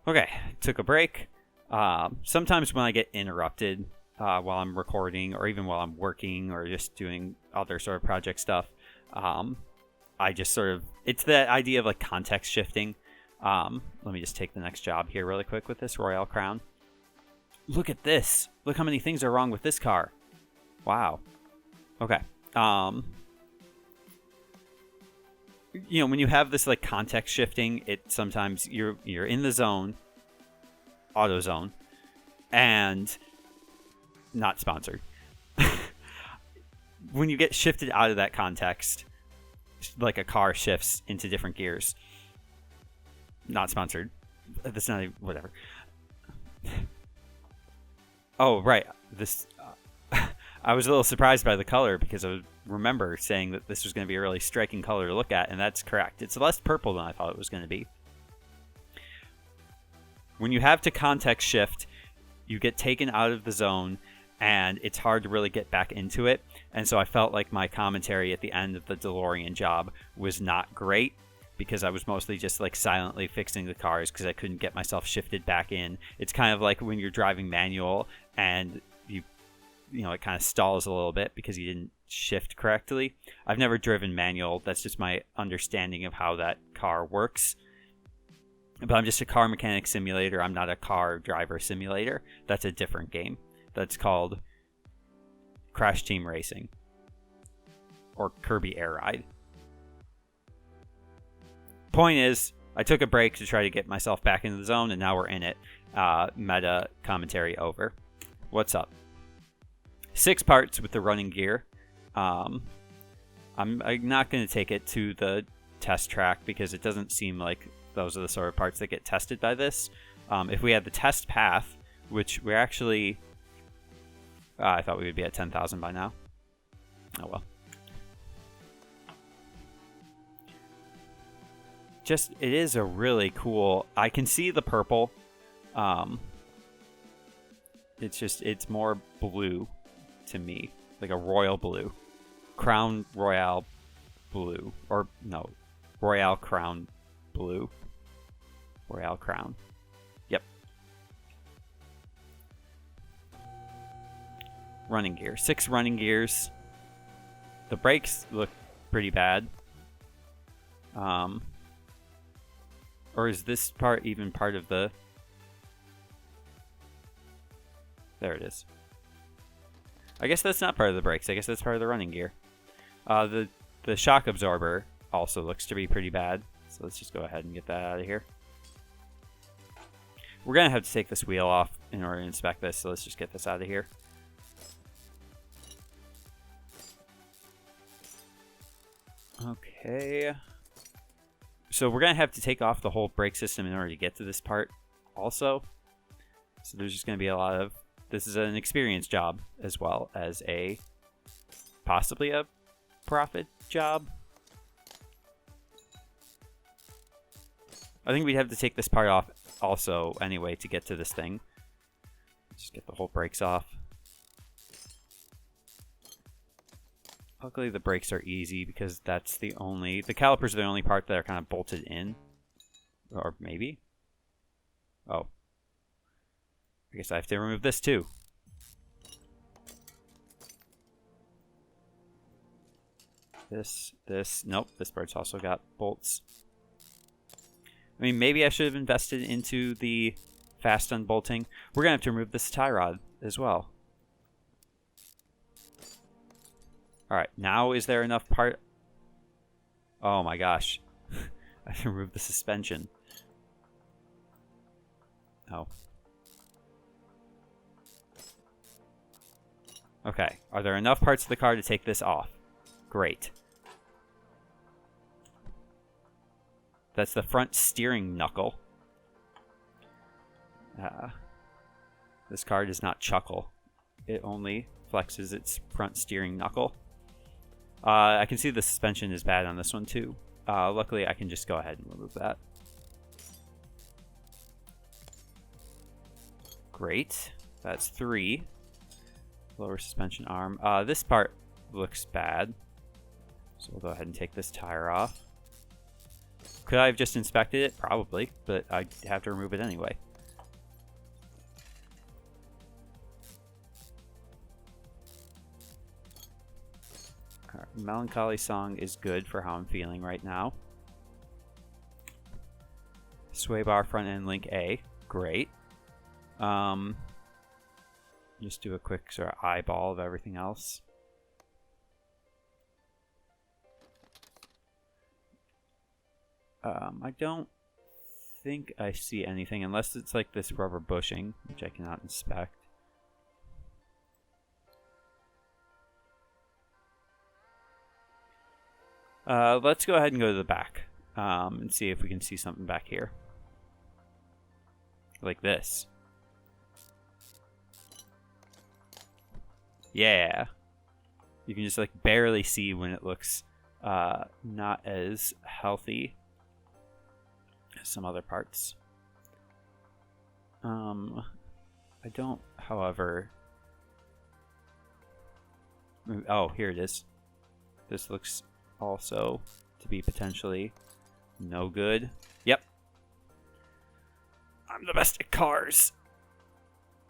Okay, took a break. Sometimes when I get interrupted while I'm recording, or even while I'm working, or just doing other sort of project stuff, I just sort of, it's that idea of like context shifting. Let me just take the next job here really quick with this Royale Crown. Look at this. Look how many things are wrong with this car. Wow. Okay. You know, when you have this like context shifting, it sometimes you're in the zone, auto zone, and not sponsored. When you get shifted out of that context, like a car shifts into different gears. Not sponsored. That's not even, whatever. Oh, right. This I was a little surprised by the color because I remember saying that this was going to be a really striking color to look at, and that's correct. It's less purple than I thought it was going to be. When you have to context shift, you get taken out of the zone, and it's hard to really get back into it. And so I felt like my commentary at the end of the DeLorean job was not great because I was mostly just like silently fixing the cars because I couldn't get myself shifted back in. It's kind of like when you're driving manual and you know, it kind of stalls a little bit because you didn't shift correctly. I've never driven manual. That's just my understanding of how that car works. But I'm just a car mechanic simulator. I'm not a car driver simulator. That's a different game. That's called Crash Team Racing or Kirby Air Ride. Point is, I took a break to try to get myself back into the zone, and now we're in it. Meta commentary over. What's up? 6 parts with the running gear. I'm not going to take it to the test track because it doesn't seem like those are the sort of parts that get tested by this. If we had the test path, which we're actually... I thought we would be at 10,000 by now. Oh well. Just, it is a really cool... I can see the purple. It's more blue to me, like a royal blue. Crown Royale blue. Or, no, Royale Crown blue. Royale Crown. Yep. Running gear. 6 running gears. The brakes look pretty bad. Or is this part even part of the... There it is. I guess that's not part of the brakes. I guess that's part of the running gear. The shock absorber also looks to be pretty bad. So let's just go ahead and get that out of here. We're going to have to take this wheel off in order to inspect this. So let's just get this out of here. Okay. So we're going to have to take off the whole brake system in order to get to this part also. So there's just going to be a lot of... This is an experience job as well as a possibly a profit job. I think we'd have to take this part off also anyway to get to this thing. Just get the whole brakes off. Luckily the brakes are easy because that's the only... The calipers are the only part that are kind of bolted in. Or maybe? Oh. I guess I have to remove this too. Nope, this part's also got bolts. I mean, maybe I should have invested into the fast unbolting. We're going to have to remove this tie rod as well. Alright, now is there enough part... Oh my gosh. I have to remove the suspension. Oh. Okay, are there enough parts of the car to take this off? Great. That's the front steering knuckle. This car does not chuckle. It only flexes its front steering knuckle. I can see the suspension is bad on this one too. Luckily, I can just go ahead and remove that. Great. That's 3. Lower suspension arm. This part looks bad. So we'll go ahead and take this tire off. Could I have just inspected it? Probably, but I'd have to remove it anyway. Melancholy Song is good for how I'm feeling right now. Sway bar front end link A. Great. Just do a quick sort of eyeball of everything else. I don't think I see anything unless it's like this rubber bushing, which I cannot inspect. Let's go ahead and go to the back and see if we can see something back here. Like this. Yeah. You can just like barely see when it looks not as healthy as some other parts. I don't, however... Oh, here it is. This looks also to be potentially no good. Yep. I'm the best at cars.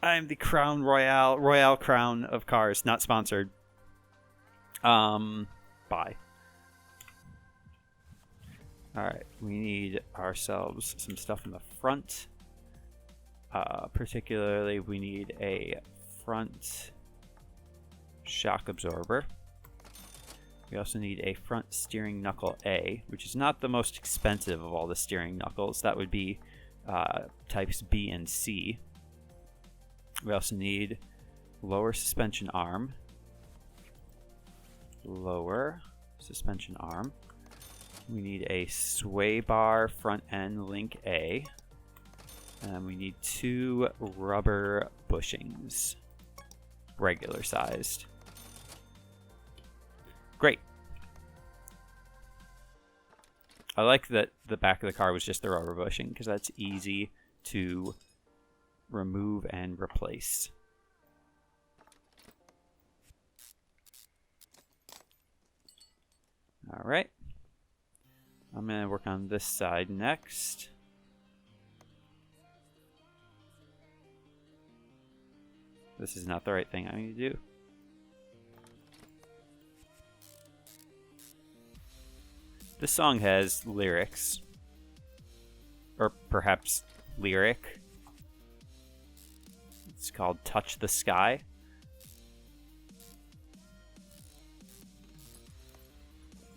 I'm the Crown Royale Crown of cars. Not sponsored. Bye. Alright, we need ourselves some stuff in the front. Particularly, we need a front shock absorber. We also need a front steering knuckle A, which is not the most expensive of all the steering knuckles. That would be types B and C. We also need lower suspension arm. Lower suspension arm. We need a sway bar front end link A. And we need 2 rubber bushings. Regular sized. Great. I like that the back of the car was just the rubber bushing because that's easy to remove and replace. All right. I'm going to work on this side next. This is not the right thing I need to do. This song has lyrics. Or perhaps lyric. It's called Touch the Sky.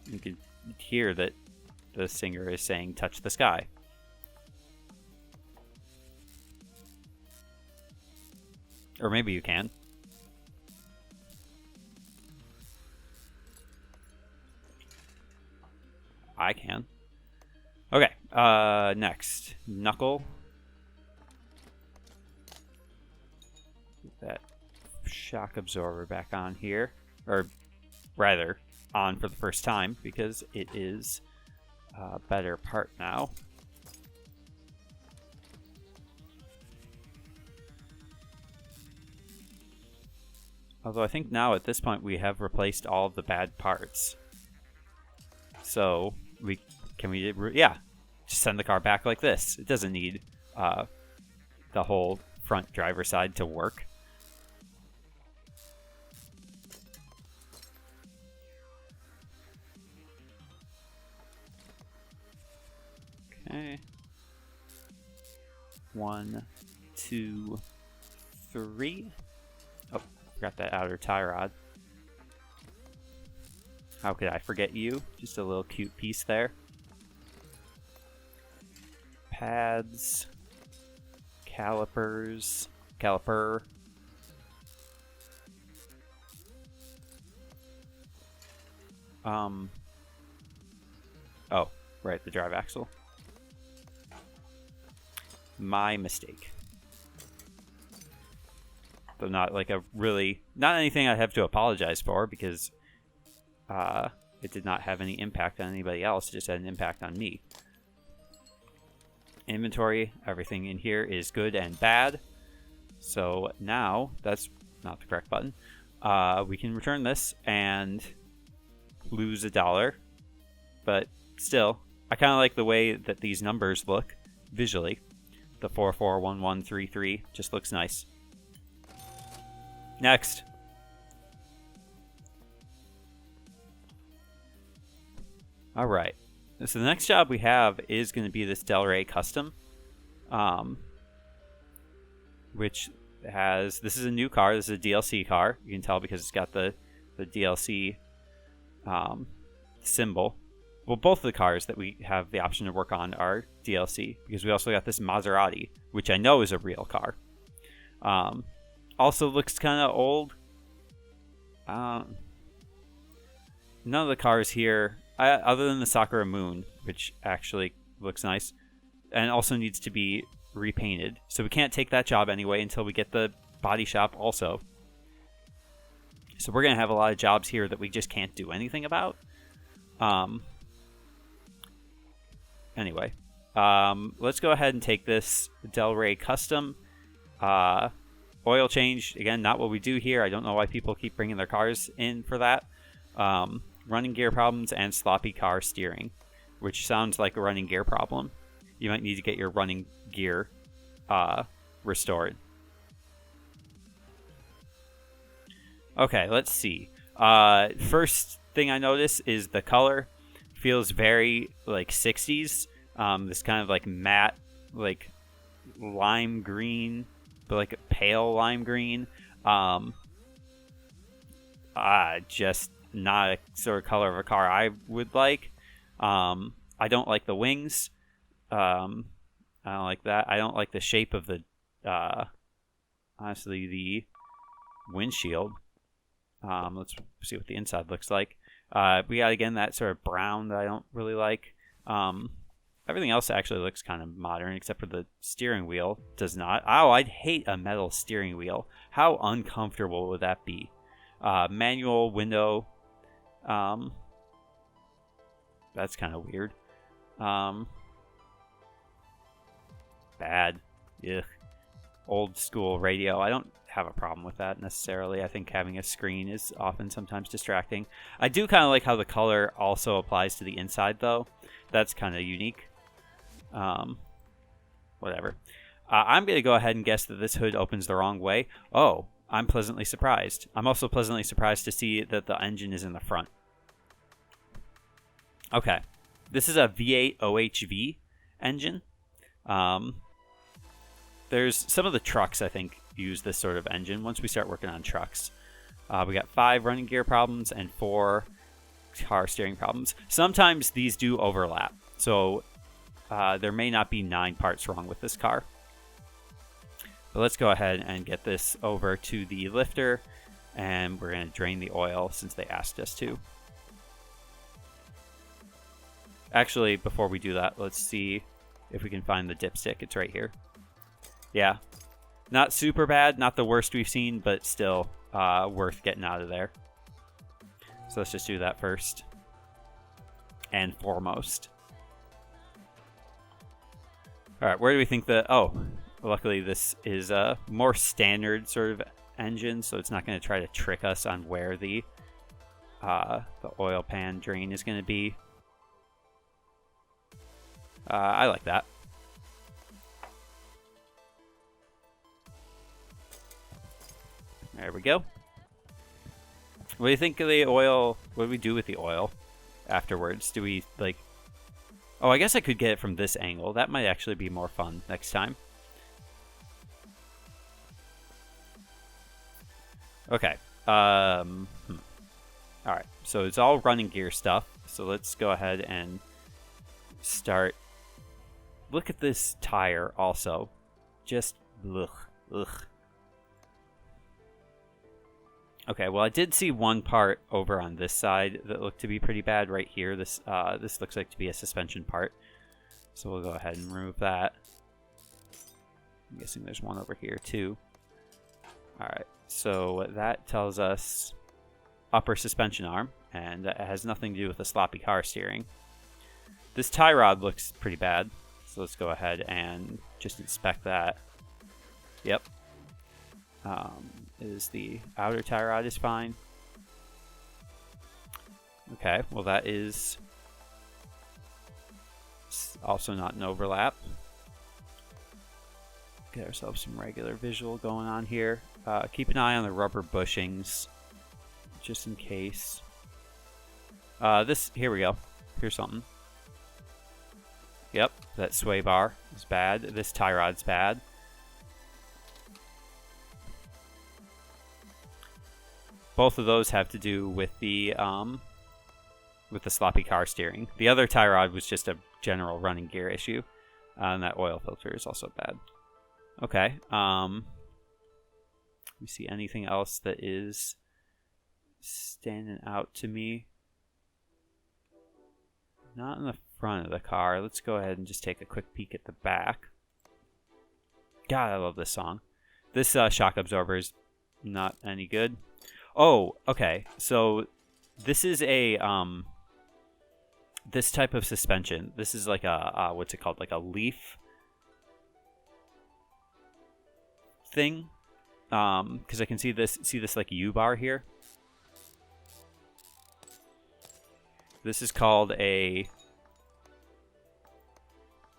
You can hear that the singer is saying touch the sky. Or maybe you can. I can. Okay, next. Knuckle. Get that shock absorber back on here. Or rather, on for the first time, because it is a better part now. Although I think now at this point we have replaced all of the bad parts. So yeah, just send the car back like this. It doesn't need the whole front driver side to work. Okay. 1, 2, 3. Oh, forgot that outer tie rod. How could I forget you? Just a little cute piece there. Pads. Calipers. Caliper. Oh, right, the drive axle. My mistake. Though not like not anything I have to apologize for, because it did not have any impact on anybody else. It just had an impact on me. Inventory, everything in here is good and bad. So now, that's not the correct button. We can return this and lose $1. But still, I kind of like the way that these numbers look visually. The 441133 just looks nice. Next. All right. So the next job we have is going to be this Del Rey Custom, which has, this is a new car. This is a DLC car. You can tell because it's got the DLC symbol. Well, both of the cars that we have the option to work on are DLC, because we also got this Maserati, which I know is a real car. Also looks kind of old. None of the cars here, other than the Sakura Moon, which actually looks nice, and also needs to be repainted. So we can't take that job anyway until we get the body shop also. So we're going to have a lot of jobs here that we just can't do anything about. Anyway, let's go ahead and take this Del Rey Custom. Oil change, again, not what we do here. I don't know why people keep bringing their cars in for that. Running gear problems and sloppy car steering, which sounds like a running gear problem. You might need to get your running gear restored. Okay, let's see. First thing I notice is the color feels very like 60s. This kind of like matte, like lime green, but like a pale lime green. Just not a sort of color of a car I would like. I don't like the wings. I don't like that. I don't like the shape of the, honestly, the windshield. Let's see what the inside looks like. We got, again, that sort of brown that I don't really like. Everything else actually looks kind of modern, except for the steering wheel does not. Oh, I'd hate a metal steering wheel. How uncomfortable would that be? Manual window. That's kind of weird. Bad. Ugh. Old school radio. I don't have a problem with that necessarily. I think having a screen is often sometimes distracting. I do kind of like how the color also applies to the inside, though. That's kind of unique. Whatever. I'm going to go ahead and guess that this hood opens the wrong way. Oh, I'm pleasantly surprised. I'm also pleasantly surprised to see that the engine is in the front. Okay. This is a V8 OHV engine. There's some of the trucks, I think, use this sort of engine once we start working on trucks. We got 5 running gear problems and 4 car steering problems. Sometimes these do overlap, so there may not be 9 parts wrong with this car. But let's go ahead and get this over to the lifter, and we're going to drain the oil since they asked us to. Actually, before we do that, let's see if we can find the dipstick. It's right here. Yeah. Not super bad, not the worst we've seen, but still worth getting out of there. So let's just do that first and foremost. All right, where do we think the... Oh, luckily this is a more standard sort of engine, so it's not going to try to trick us on where the oil pan drain is going to be. I like that. There we go. What do you think of the oil? What do we do with the oil afterwards? Do we, like... Oh, I guess I could get it from this angle. That might actually be more fun next time. Okay. Alright, so it's all running gear stuff. So let's go ahead and start. Look at this tire also. Just, ugh. Okay, well, I did see one part over on this side that looked to be pretty bad right here. This looks like to be a suspension part. So we'll go ahead and remove that. I'm guessing there's one over here too. Alright, so that tells us upper suspension arm, and it has nothing to do with the sloppy car steering. This tie rod looks pretty bad, so let's go ahead and just inspect that. Yep. Is the outer tie rod is fine. Okay, well that is also not an overlap. Get ourselves some regular visual going on here. Keep an eye on the rubber bushings, just in case. Here we go. Here's something. Yep, that sway bar is bad. This tie rod's bad. Both of those have to do with the sloppy car steering. The other tie rod was just a general running gear issue, and that oil filter is also bad. Okay. Let me see anything else that is standing out to me. Not in the front of the car. Let's go ahead and just take a quick peek at the back. God, I love this song. This shock absorber is not any good. Oh, okay. So this is a this type of suspension. This is like a what's it called? Like a leaf thing. Because I can see this like U-bar here. This is called a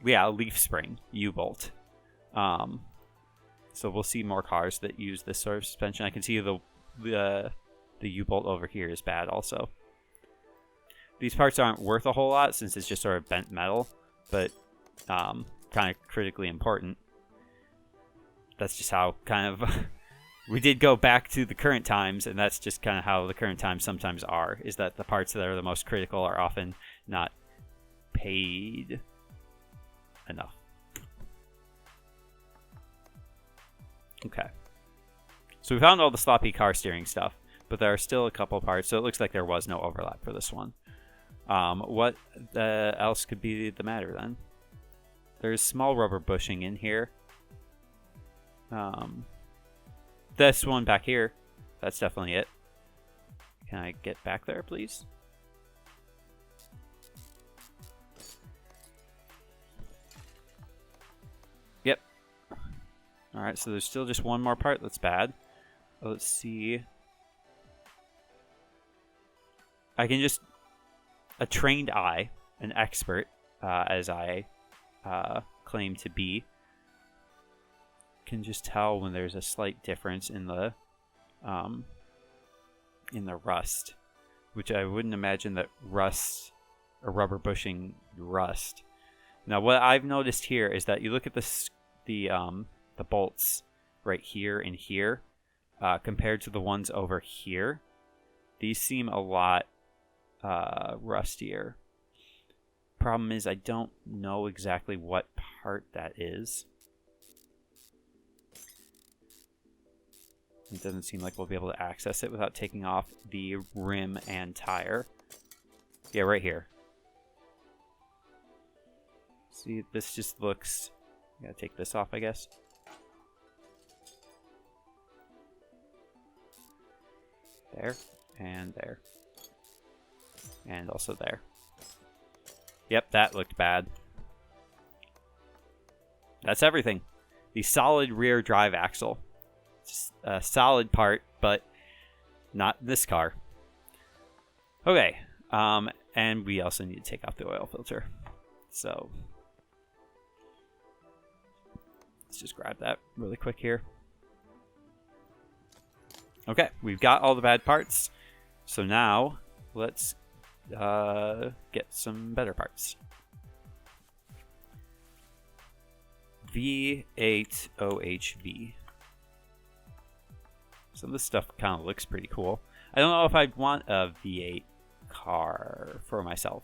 leaf spring U-bolt. So we'll see more cars that use this sort of suspension. I can see the U-bolt over here is bad also. These parts aren't worth a whole lot since it's just sort of bent metal, but kind of critically important. That's just how kind of we did go back to the current times, and that's just kind of how the current times sometimes are, is that the parts that are the most critical are often not paid enough. Okay. So we found all the sloppy car steering stuff, but there are still a couple parts, so it looks like there was no overlap for this one. What else could be the matter then? There's small rubber bushing in here. This one back here, that's definitely it. Can I get back there, please? Yep. Alright, so there's still just one more part that's bad. Let's see. I can just... A trained eye, an expert, as I claim to be, can just tell when there's a slight difference in the rust, which I wouldn't imagine that rust or rubber bushing rust. Now, what I've noticed here is that you look at the bolts right here and here compared to the ones over here. These seem a lot rustier. Problem is, I don't know exactly what part that is. It doesn't seem like we'll be able to access it without taking off the rim and tire. Yeah, right here. See, this just looks... Gotta take this off, I guess. There, and there. And also there. Yep, that looked bad. That's everything. The solid rear drive axle. Just a solid part, but not this car. Okay, and we also need to take off the oil filter. So let's just grab that really quick here. Okay, we've got all the bad parts. So now let's get some better parts. V8 OHV. So this stuff kind of looks pretty cool. I don't know if I'd want a V8 car for myself.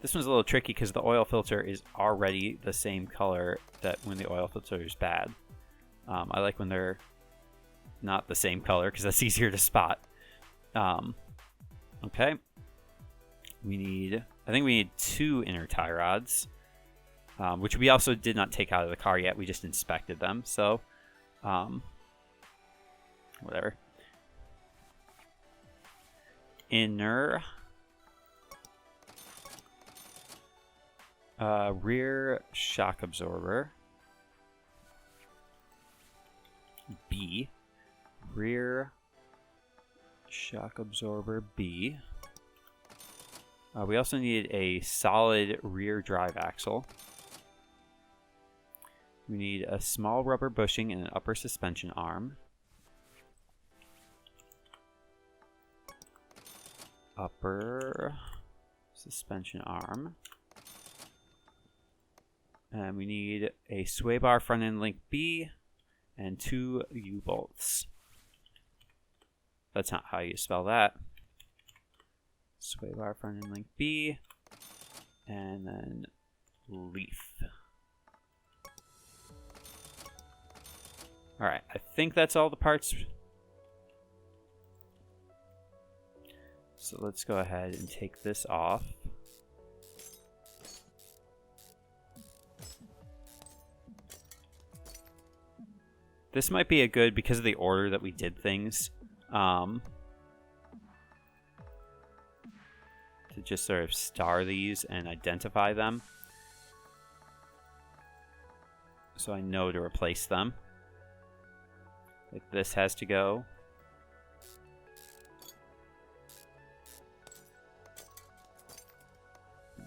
This one's a little tricky because the oil filter is already the same color that when the oil filter is bad. I like when they're not the same color because that's easier to spot. Okay. I think we need 2 inner tie rods, which we also did not take out of the car yet. We just inspected them, so whatever. Inner rear shock absorber. B. Rear shock absorber B. We also need a solid rear drive axle. We need a small rubber bushing and an upper suspension arm. Upper suspension arm. And we need a sway bar front end link B and 2 U-bolts. That's not how you spell that. Sway bar front end link B and then leaf. Alright, I think that's all the parts. So let's go ahead and take this off. This might be a good, because of the order that we did things, to just sort of star these and identify them. So I know to replace them. Like this has to go.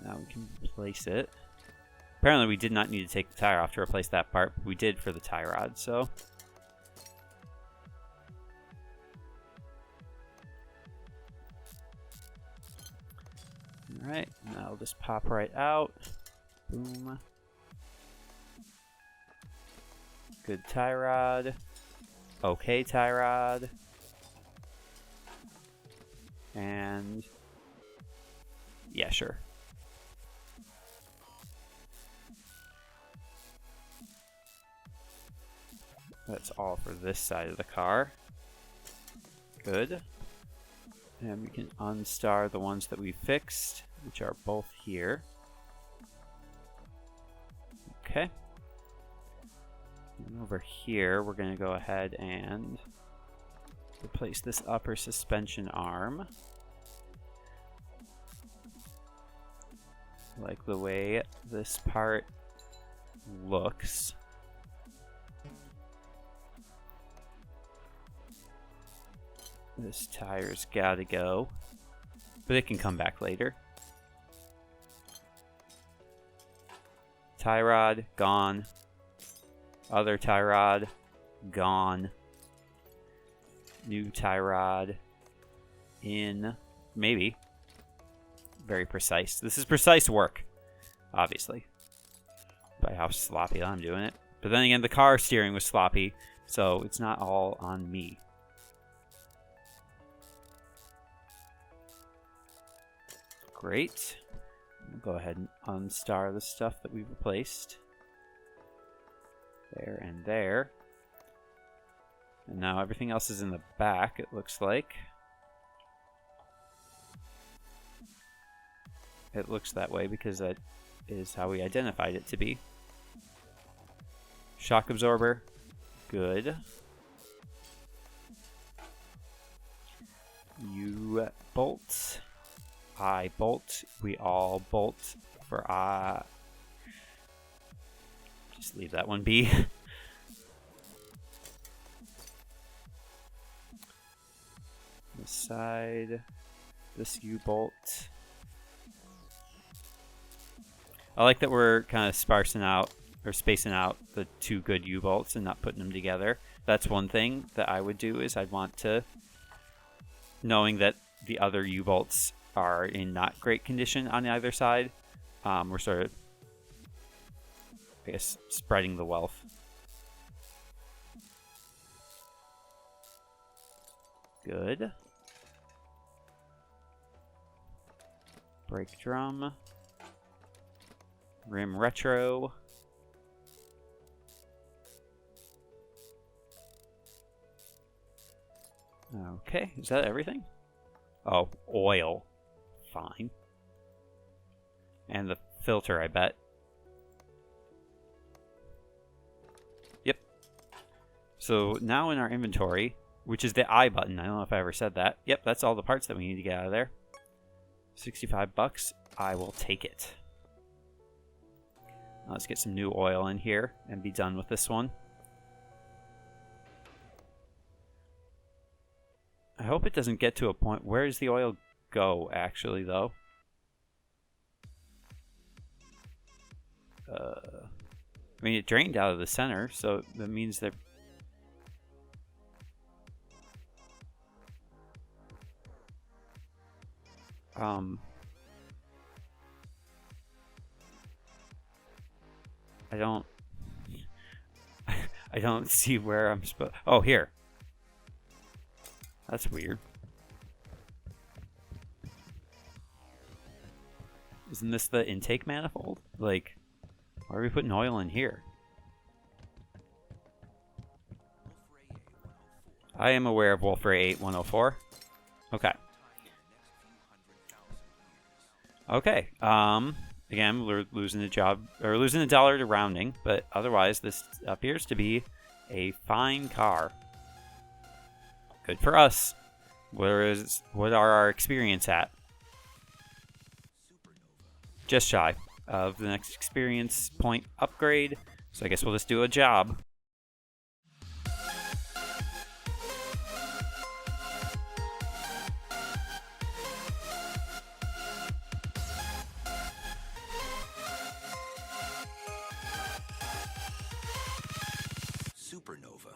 Now we can replace it. Apparently we did not need to take the tire off to replace that part, but we did for the tie rod, so. Alright, now I'll just pop right out. Boom. Good tie rod. Okay tie rod. And yeah, sure. That's all for this side of the car. Good. And we can unstar the ones that we fixed, which are both here. Okay. And over here, we're going to go ahead and replace this upper suspension arm. I like the way this part looks. This tire's gotta go, but it can come back later. Tie rod, gone. Other tie rod, gone. New tie rod, in, maybe. Very precise. This is precise work, obviously, by how sloppy I'm doing it. But then again, the car steering was sloppy, so it's not all on me. Great. We'll go ahead and unstar the stuff that we replaced. There and there. And now everything else is in the back, it looks like. It looks that way because that is how we identified it to be. Shock absorber. Good. U-bolts. I bolt. We all bolt for I. Just leave that one be. This side. This U-bolt. I like that we're kind of sparsing out or spacing out the 2 good U-bolts and not putting them together. That's one thing that I would do, is I'd want to, knowing that the other U-bolts are in not great condition on either side, we're sort of, I guess, spreading the wealth. Good. Brake drum. Rim retro. Okay, is that everything? Oh, oil. Fine. And the filter, I bet. Yep. So now in our inventory, which is the I button, I don't know if I ever said that. Yep, that's all the parts that we need to get out of there. 65 bucks. I will take it. Now let's get some new oil in here and be done with this one. I hope it doesn't get to a point. Where does the oil go, actually, though? I mean, it drained out of the center, so that means they're... I don't... I don't see where I'm supposed... Oh, here. That's weird. Isn't this the intake manifold? Like, why are we putting oil in here? I am aware of Wolfray 8104. Okay. Okay. Again, we're losing losing a dollar to rounding, but otherwise this appears to be a fine car. Good for us. What are our experience at? Just shy of the next experience point upgrade. So I guess we'll just do a job. Supernova.